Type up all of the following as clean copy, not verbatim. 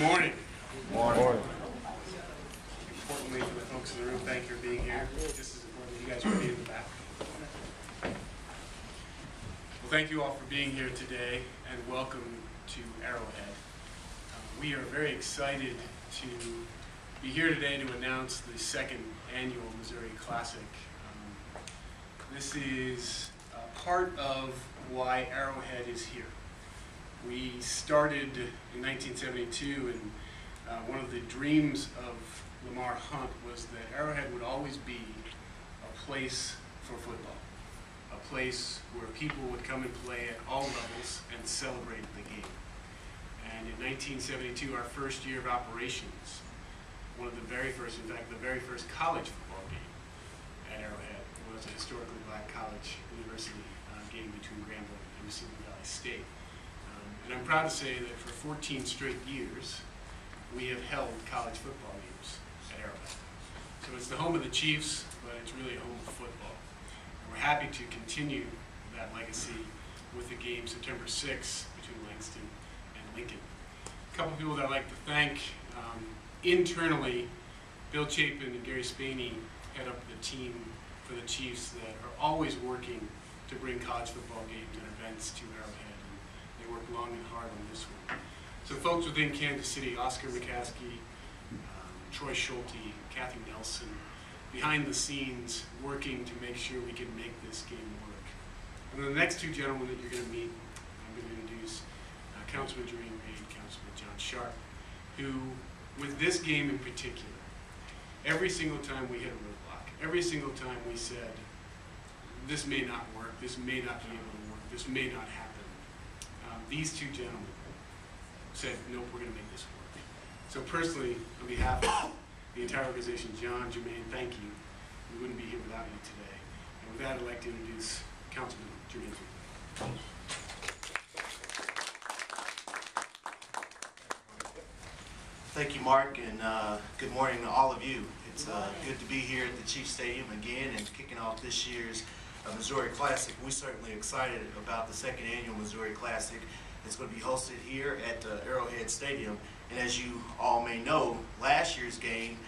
morning. Morning. Importantly, for the folks in the room, thank you for being here. Just as importantly, you guys for being in the back. Well, thank you all for being here today, and welcome to Arrowhead. We are very excited to be here today to announce the second annual Missouri Classic. This is part of why Arrowhead is here. We started in 1972, and one of the dreams of Lamar Hunt was that Arrowhead would always be a place for football, a place where people would come and play at all levels and celebrate the game. And in 1972, our first year of operations, one of the very first, in fact, the very first college football game at Arrowhead was a historically black college university game between Grambling and Mississippi Valley State. And I'm proud to say that for 14 straight years, we have held college football games at Arrowhead. So it's the home of the Chiefs, but it's really a home of football. And we're happy to continue that legacy with the game September 6th between Langston and Lincoln. A couple of people that I'd like to thank. Internally, Bill Chapin and Gary Spaney head up the team for the Chiefs that are always working to bring college football games and events to Arrowhead. And they work long and hard on this one. So folks within Kansas City, Oscar McCaskey, Troy Schulte, Kathy Nelson, behind the scenes working to make sure we can make this game work. And then the next two gentlemen that you're going to meet, I'm going to introduce Councilman Jermaine Reed, Councilman John Sharp, who, with this game in particular, every single time we hit a roadblock, every single time we said, this may not work, this may not be able to work, this may not happen, these two gentlemen said, nope, we're going to make this work. So personally, on behalf of the entire organization, John, Jermaine, thank you. We wouldn't be here without you today. And with that, I'd like to introduce Councilman Jermaine Reed. Thank you, Mark, and good morning to all of you. It's good to be here at the Chiefs Stadium again and kicking off this year's Missouri Classic. We're certainly excited about the second annual Missouri Classic. It's going to be hosted here at Arrowhead Stadium. And as you all may know, last year's game,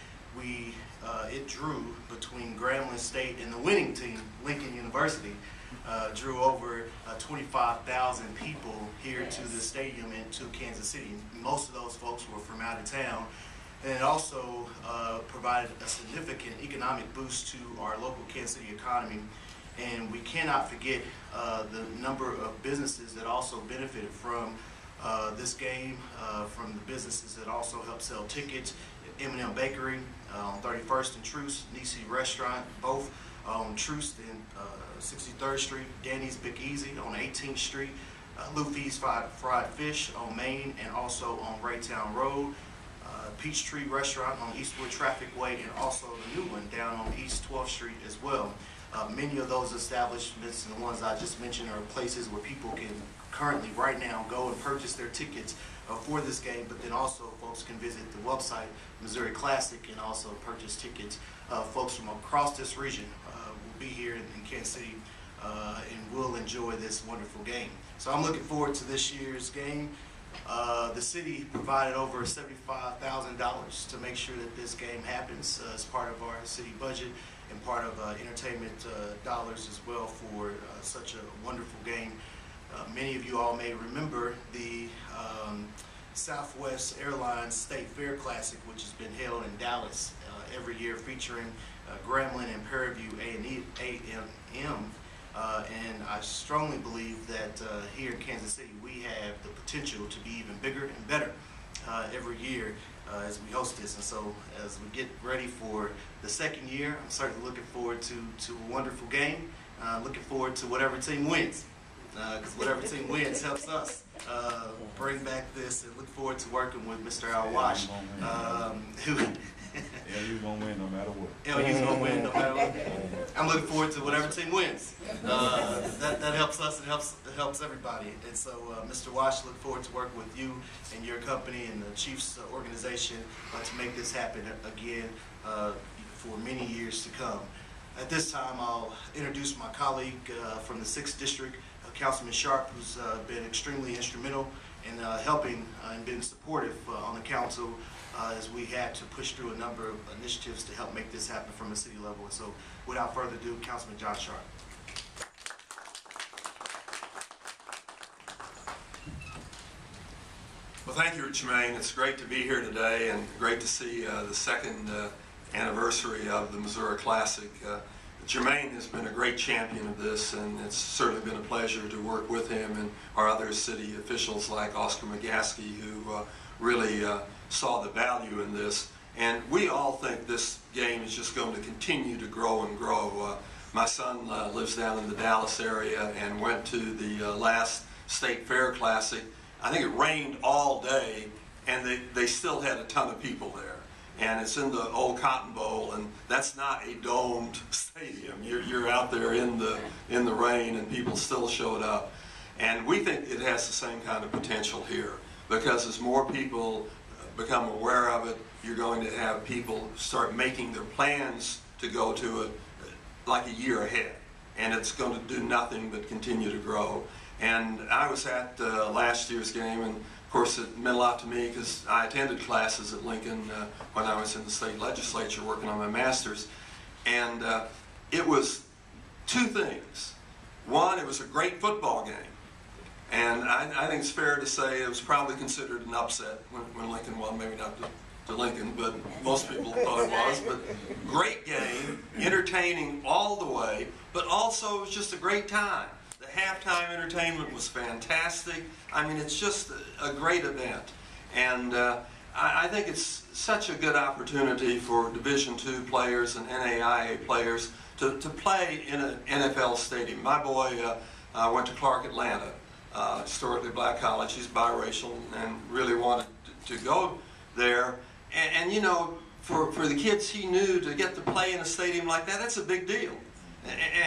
it drew between Grambling State and the winning team, Lincoln University. Drew over 25,000 people here to the stadium and to Kansas City. Most of those folks were from out of town. And it also provided a significant economic boost to our local Kansas City economy. And we cannot forget the number of businesses that also benefited from this game, from the businesses that also helped sell tickets. M&M Bakery on 31st and Troost, Nisi Restaurant, both on Troost and 63rd Street, Danny's Big Easy on 18th Street, Luffy's Fried Fish on Main and also on Raytown Road, Peachtree Restaurant on Eastwood Traffic Way, and also the new one down on East 12th Street as well. Many of those establishments, and the ones I just mentioned, are places where people can currently, right now, go and purchase their tickets for this game, but then also folks can visit the website, Missouri Classic, and also purchase tickets. Folks from across this region will be here in Kansas City and will enjoy this wonderful game. So I'm looking forward to this year's game. The city provided over $75,000 to make sure that this game happens as part of our city budget and part of entertainment dollars as well for such a wonderful game. Many of you all may remember the Southwest Airlines State Fair Classic, which has been held in Dallas every year, featuring Grambling and Prairie View A&M. And I strongly believe that here in Kansas City we have the potential to be even bigger and better every year as we host this. And so as we get ready for the second year, I'm certainly looking forward to a wonderful game. Looking forward to whatever team wins, because whatever team wins helps us bring back this, and look forward to working with Mr. Al Wash, who LU's gonna win no matter what. LU's gonna win no matter what. I'm looking forward to whatever team wins. That helps us and helps everybody. And so, Mr. Wash, look forward to working with you and your company and the Chiefs organization to make this happen again for many years to come. At this time, I'll introduce my colleague from the 6th District, Councilman Sharp, who's been extremely instrumental and helping and being supportive on the council as we had to push through a number of initiatives to help make this happen from a city level. And so without further ado, Councilman John Sharp. Well, thank you, Jermaine. It's great to be here today and great to see the second anniversary of the Missouri Classic. Jermaine has been a great champion of this, and it's certainly been a pleasure to work with him and our other city officials like Oscar McGaskey, who really saw the value in this. And we all think this game is just going to continue to grow and grow. My son lives down in the Dallas area and went to the last State Fair Classic. I think it rained all day, and they still had a ton of people there. And it's in the old Cotton Bowl, and that's not a domed stadium. You're out there in the rain, and people still showed up. And we think it has the same kind of potential here, because as more people become aware of it, you're going to have people start making their plans to go to it like a year ahead. And it's going to do nothing but continue to grow. And I was at last year's game, and of course it meant a lot to me because I attended classes at Lincoln when I was in the state legislature working on my master's. And it was two things. One, it was a great football game. And I think it's fair to say it was probably considered an upset when Lincoln won, maybe not to Lincoln, but most people thought it was. But great game, entertaining all the way, but also it was just a great time. The halftime entertainment was fantastic. I mean, it's just a great event. And I think it's such a good opportunity for Division II players and NAIA players to play in an NFL stadium. My boy went to Clark Atlanta, historically black college. He's biracial and really wanted to go there. And you know, for the kids he knew to get to play in a stadium like that, that's a big deal.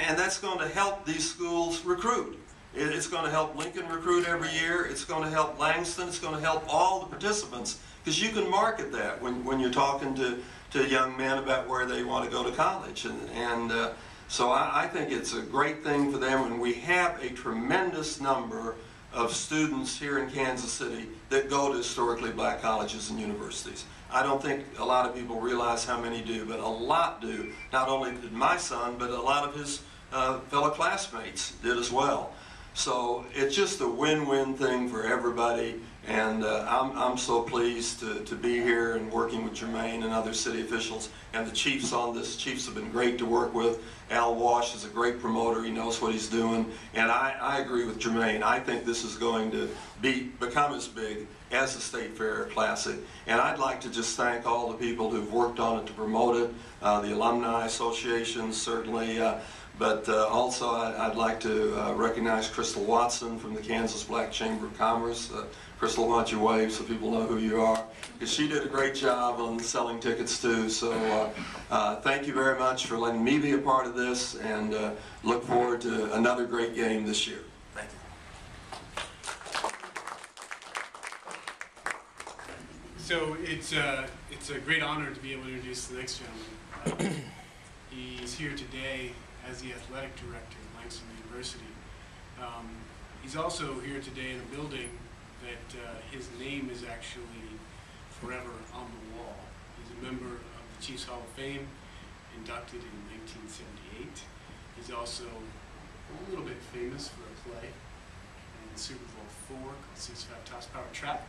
And that's going to help these schools recruit. It's going to help Lincoln recruit every year. It's going to help Langston. It's going to help all the participants, because you can market that when you're talking to young men about where they want to go to college. So I think it's a great thing for them, and we have a tremendous number of students here in Kansas City that go to historically black colleges and universities. I don't think a lot of people realize how many do, but a lot do. Not only did my son, but a lot of his fellow classmates did as well. So it's just a win-win thing for everybody, and I'm so pleased to be here and working with Jermaine and other city officials and the chiefs on this. Chiefs have been great to work with. Al Walsh is a great promoter. He knows what he's doing, and I agree with Jermaine. I think this is going to become as big as the State Fair Classic. And I'd like to just thank all the people who've worked on it to promote it, the alumni associations certainly, but also I'd like to recognize Crystal Watson from the Kansas Black Chamber of Commerce. Crystal, why don't you wave so people know who you are? Because she did a great job on selling tickets too. So thank you very much for letting me be a part of this, and look forward to another great game this year. Thank you. So it's a great honor to be able to introduce the next gentleman. He's here today as the athletic director at Langston University. He's also here today in a building that his name is actually forever on the wall. He's a member of the Chiefs Hall of Fame, inducted in 1978. He's also a little bit famous for a play in Super Bowl IV called 65 Tops Power Trap,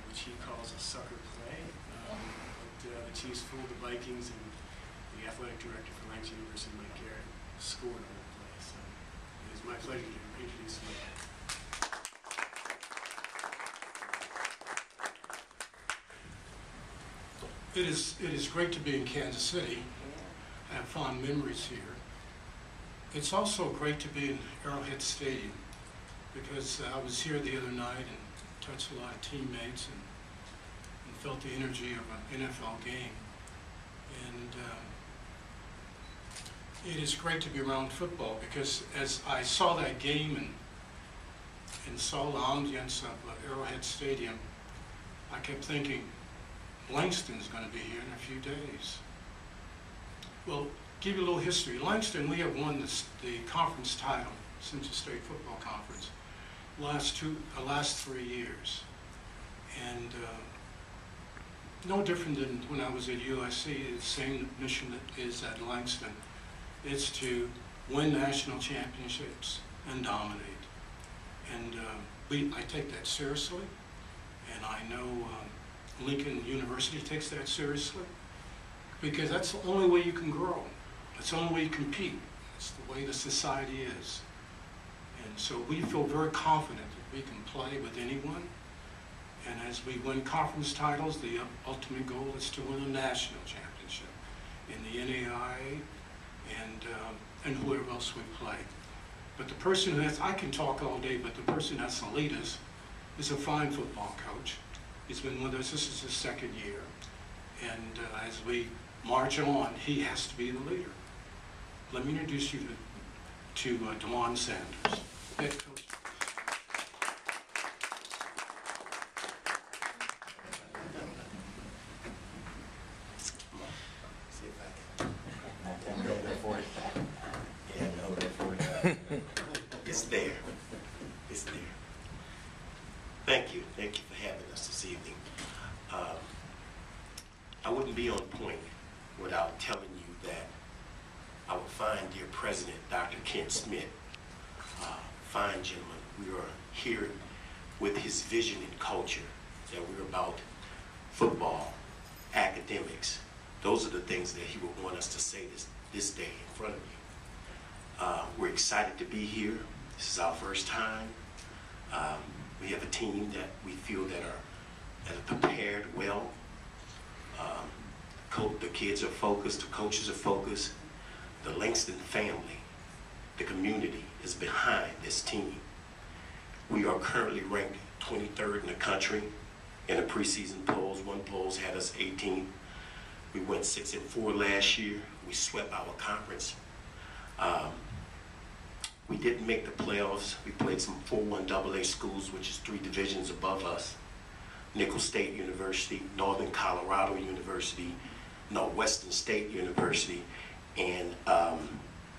which he calls a sucker play. But the Chiefs fooled the Vikings, and the athletic director for Langston University, Mike Garrett, scored on that play. So it is my pleasure to introduce him. It is great to be in Kansas City. I have fond memories here. It's also great to be in Arrowhead Stadium, because I was here the other night and touched a lot of teammates and felt the energy of an NFL game. And it is great to be around football, because as I saw that game and saw the ambience of Arrowhead Stadium, I kept thinking, Langston's going to be here in a few days. Well, give you a little history. Langston, we have won the conference title since the State Football Conference. last 3 years. And no different than when I was at USC, the same mission that is at Langston. It's to win national championships and dominate. And I take that seriously, and I know Lincoln University takes that seriously, because that's the only way you can grow. That's the only way you compete. It's the way the society is. And so we feel very confident that we can play with anyone. And as we win conference titles, the ultimate goal is to win a national championship in the NAIA and whoever else we play. But the person who has, I can talk all day, but the person who has to lead us is a fine football coach. He's been with us, this is his second year. And as we march on, he has to be the leader. Let me introduce you to DeJuan Sanders, head coach. It's there. It's there. Thank you. Thank you for having us this evening. I wouldn't be on point without telling you that our fine dear president, Dr. Kent Smith, fine gentleman, we are here with his vision and culture, that we're about football, academics. Those are the things that he would want us to say this day in front of you. We're excited to be here. This is our first time. We have a team that we feel that are prepared well. The kids are focused, the coaches are focused. The Langston family, the community is behind this team. We are currently ranked 23rd in the country in the preseason polls. One poll had us 18th. We went 6-4 last year. We swept our conference. We didn't make the playoffs. We played some 4-1 AA schools, which is 3 divisions above us. Nicholls State University, Northern Colorado University, Northwestern State University, and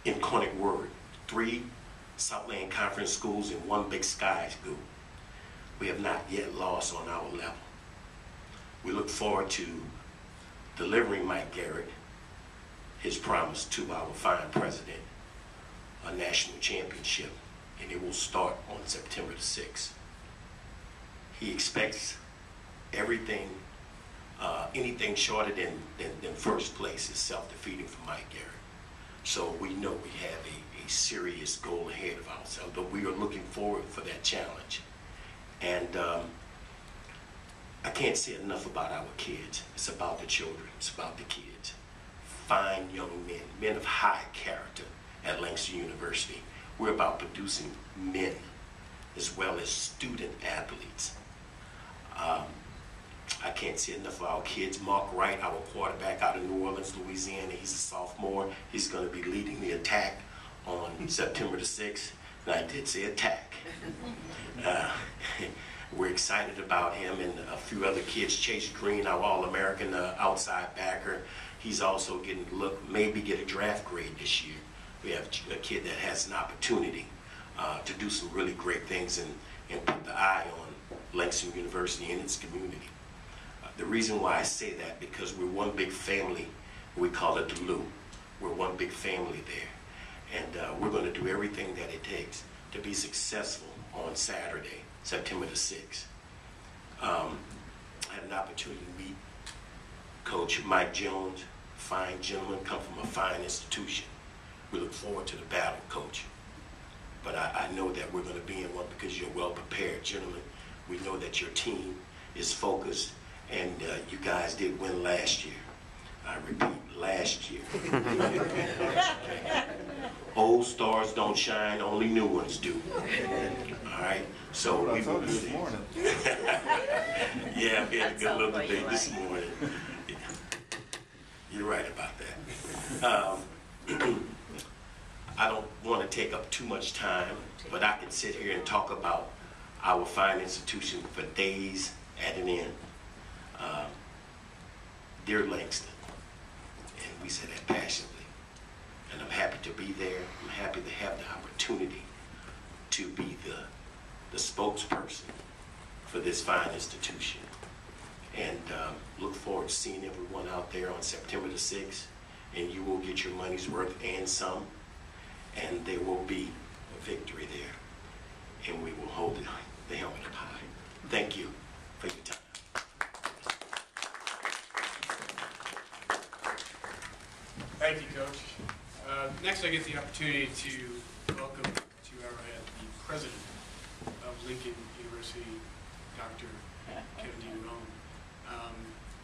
in Cornick Word, 3 Southland Conference schools and 1 Big Sky school. We have not yet lost on our level. We look forward to delivering Mike Garrett his promise to our fine president, a national championship, and it will start on September the 6th. He expects everything, anything shorter than first place is self-defeating for Mike Garrett. So we know we have a serious goal ahead of ourselves, but we are looking forward for that challenge. And I can't say enough about our kids. It's about the children, it's about the kids. Fine young men, men of high character at Langston University. We're about producing men as well as student athletes. I can't say enough of our kids. Mark Wright, our quarterback out of New Orleans, Louisiana, he's a sophomore. He's going to be leading the attack on September the 6th. And I did say attack. We're excited about him and a few other kids. Chase Green, our All-American outside backer, he's also getting a look, maybe get a draft grade this year. We have a kid that has an opportunity to do some really great things and put the eye on Langston University and its community. The reason why I say that, because we're one big family. We call it the Lou. We're one big family there. And we're going to do everything that it takes to be successful on Saturday, September the 6th. I had an opportunity to meet Coach Mike Jones, fine gentleman, come from a fine institution. We look forward to the battle, Coach. But I know that we're going to be in one because you're well prepared, gentlemen. We know that your team is focused, and you guys did win last year. I repeat, last year. Old stars don't shine, only new ones do. All right, so we will be this morning. Yeah, we had a good look today this morning. You're right about that. I don't want to take up too much time, but I can sit here and talk about our fine institution for days at an end. Dear Langston, and we say that passionately, and I'm happy to be there. I'm happy to have the opportunity to be the spokesman fine institution. And look forward to seeing everyone out there on September the 6th, and you will get your money's worth and some, and there will be a victory there, and we will hold the helmet up high. Thank you for your time. Thank you, Coach. Next, I get the opportunity to welcome to Arrowhead the president of Lincoln University, Dr. Kevin D. Newhone.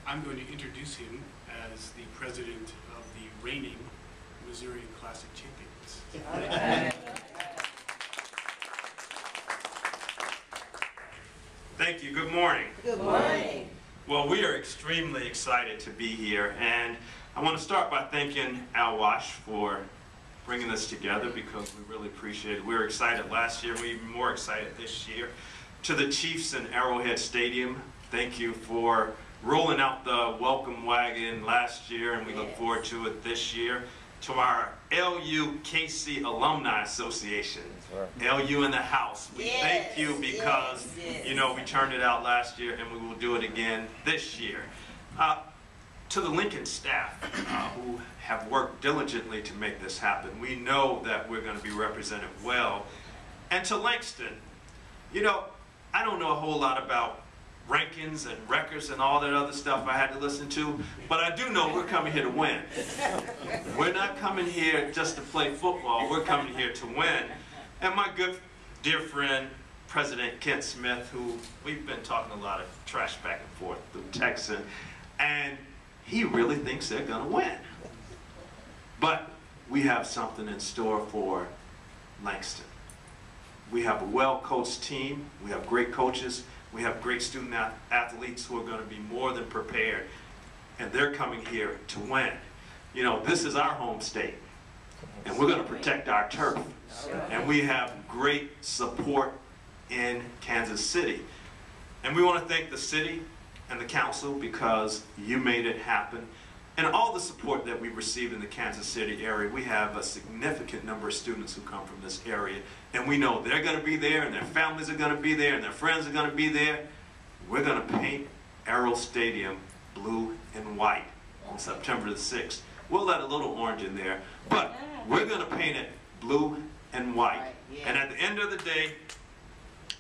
I'm going to introduce him as the president of the reigning Missouri Classic champions. Thank you. Good morning. Good morning. Well, we are extremely excited to be here, and I want to start by thanking Al Wash for bringing us together because we really appreciate it. We were excited last year. We're even more excited this year. To the Chiefs in Arrowhead Stadium, thank you for rolling out the welcome wagon last year, and we look forward to it this year. To our LU-KC Alumni Association, LU in the house, we thank you because, you know, we turned it out last year and we will do it again this year. To the Lincoln staff who have worked diligently to make this happen, we know that we're going to be represented well. And to Langston, you know, I don't know a whole lot about rankings and records and all that other stuff I had to listen to, but I do know we're coming here to win. We're not coming here just to play football, we're coming here to win. And my good dear friend, President Kent Smith, who we've been talking a lot of trash back and forth through Texan, and he really thinks they're gonna win. But we have something in store for Langston. We have a well-coached team, we have great coaches, we have great student athletes who are going to be more than prepared, and they're coming here to win. You know, this is our home state, and we're going to protect our turf. And we have great support in Kansas City. And we want to thank the city and the council because you made it happen. And all the support that we received in the Kansas City area, we have a significant number of students who come from this area. And we know they're going to be there, and their families are going to be there, and their friends are going to be there. We're going to paint Arrowhead Stadium blue and white on September the 6th. We'll let a little orange in there, but we're going to paint it blue and white. And at the end of the day,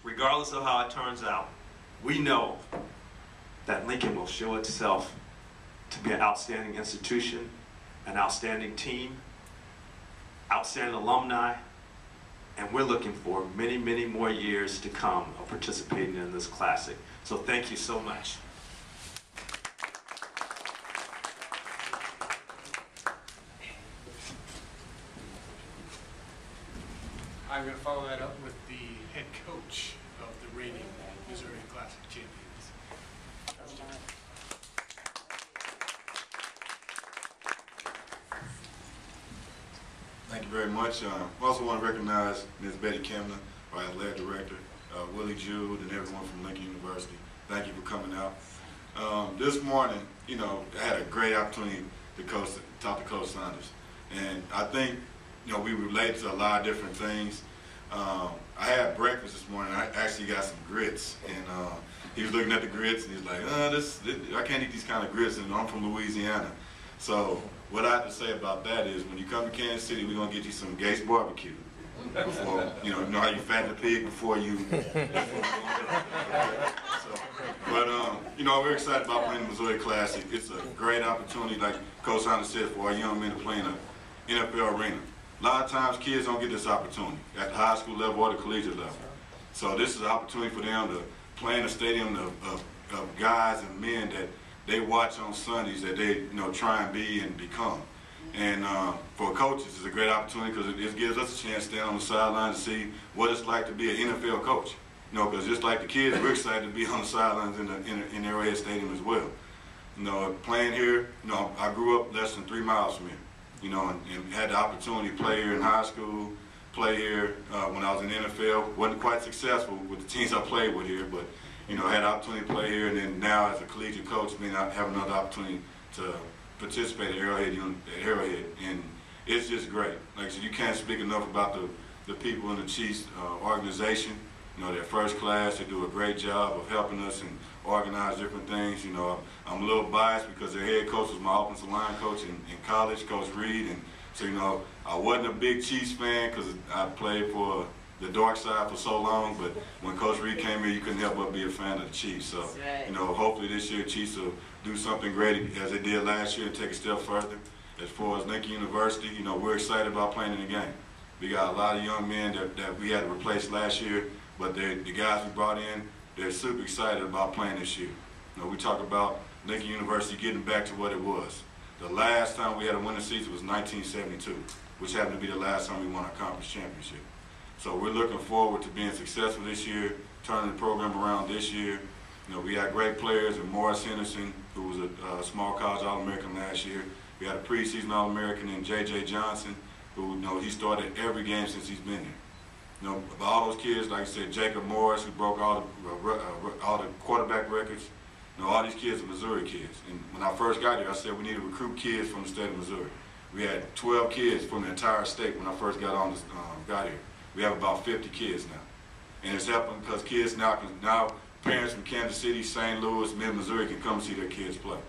regardless of how it turns out, we know that Lincoln will show itself to be an outstanding institution, an outstanding team, outstanding alumni, and we're looking for many, many more years to come of participating in this classic. So thank you so much. I'm going to follow that up with the head coach of the reigning Missouri Classic champions. Thank you very much. I also want to recognize Ms. Betty Kemner, our athletic director, Willie Jude, and everyone from Lincoln University. Thank you for coming out. This morning, you know, I had a great opportunity to talk to Coach Saunders. And I think, you know, we relate to a lot of different things. I had breakfast this morning. I actually got some grits. And he was looking at the grits, and he was like, I can't eat these kind of grits, and I'm from Louisiana. So what I have to say about that is when you come to Kansas City, we're going to get you some Gates barbecue. Before, you know how you fatten the pig before you... you know, we're excited about playing the Missouri Classic. It's a great opportunity, like Coach Saunders said, for our young men to play in an NFL arena. A lot of times kids don't get this opportunity at the high school level or the collegiate level. So this is an opportunity for them to play in a stadium of guys and men that they watch on Sundays, that they try and be and become. And for coaches, it's a great opportunity because it gives us a chance to stand on the sideline to see what it's like to be an NFL coach. You know, because just like the kids, we're excited to be on the sidelines in Arrowhead Stadium as well. You know, playing here, you know, I grew up less than 3 miles from here. You know, and had the opportunity to play here in high school, play here when I was in the NFL. Wasn't quite successful with the teams I played with here, but you know, had the opportunity to play here, and then now as a collegiate coach, I have another opportunity to participate at Arrowhead, and it's just great. Like I said, you can't speak enough about the people in the Chiefs organization. You know, they're first class. They do a great job of helping us and organize different things. You know, I'm a little biased because their head coach was my offensive line coach in college, Coach Reed. And so, you know, I wasn't a big Chiefs fan because I played for the dark side for so long. But when Coach Reed came here, you couldn't help but be a fan of the Chiefs. So, you know, hopefully this year Chiefs will do something great as they did last year and take a step further. As far as Lincoln University, you know, we're excited about playing in the game. We got a lot of young men that we had to replace last year, but the guys we brought in, they're super excited about playing this year. You know, we talk about Lincoln University getting back to what it was. The last time we had a winning season was 1972, which happened to be the last time we won a conference championship. So we're looking forward to being successful this year, turning the program around this year. You know, we had great players in Morris Henderson, who was a small college All-American last year. We had a preseason All-American in J.J. Johnson, who, you know, he started every game since he's been there. You know, of all those kids, like I said, Jacob Morris, who broke all the quarterback records. You know, all these kids are Missouri kids. And when I first got here, I said we need to recruit kids from the state of Missouri. We had 12 kids from the entire state when I first got here. We have about 50 kids now. And it's helping because kids now parents from Kansas City, St. Louis, mid-Missouri can come see their kids play.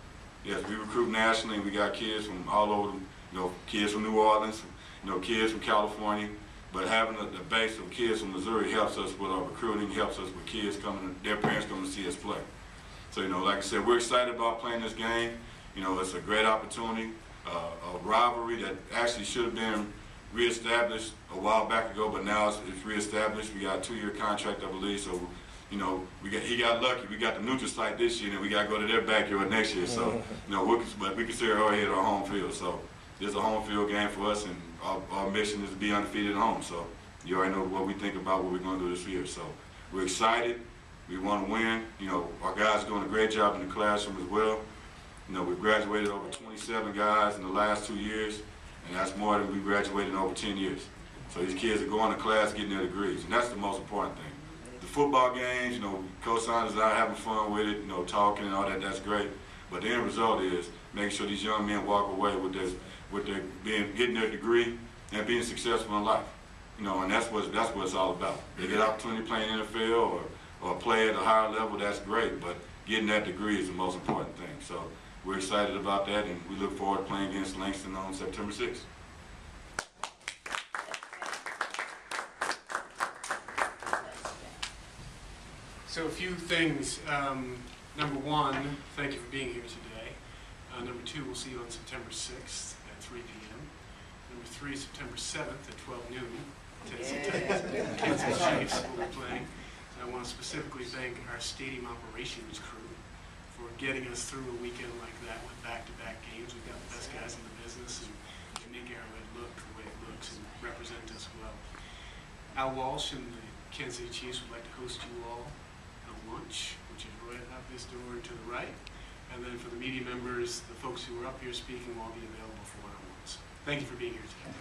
Yes, we recruit nationally, and we got kids from all over, you know, kids from New Orleans, you know, kids from California. But having the base of kids from Missouri helps us with our recruiting, helps us with kids coming, their parents coming to see us play. So, you know, like I said, we're excited about playing this game. You know, it's a great opportunity, a rivalry that actually should have been reestablished a while back ago, but now it's reestablished. We got a 2-year contract, I believe, so, you know, he got lucky. We got the neutral site this year, and we got to go to their backyard next year. So, you know, but we consider Arrowhead our home field. So, this is a home field game for us, and our mission is to be undefeated at home. So, you already know what we think about what we're going to do this year. So, we're excited. We want to win. You know, our guys are doing a great job in the classroom as well. You know, we've graduated over 27 guys in the last 2 years, and that's more than we graduated in over 10 years. So these kids are going to class, getting their degrees, and that's the most important thing. The football games, you know, Coach Saunders and I having fun with it, you know, talking and all that, that's great. But the end result is making sure these young men walk away with getting their degree and being successful in life. You know, and that's what it's all about. They get opportunity to play in the NFL or play at a higher level, that's great, but getting that degree is the most important thing. So we're excited about that, and we look forward to playing against Langston on September 6th. So a few things. Number one, thank you for being here today. Number two, we'll see you on September 6th at 3 p.m. Number three, September 7th at 12 noon. Tennessee Titans, Kansas Chiefs will be playing. And I want to specifically thank our stadium operations crew for getting us through a weekend like that with back-to-back games. We've got the best guys in the business, and they make Arrowhead look the way it looks and represent us well. Al Walsh and the Kansas City Chiefs would like to host you all at lunch, which is right out this door to the right. And then for the media members, the folks who are up here speaking will all be available for one-on-ones. Thank you for being here today.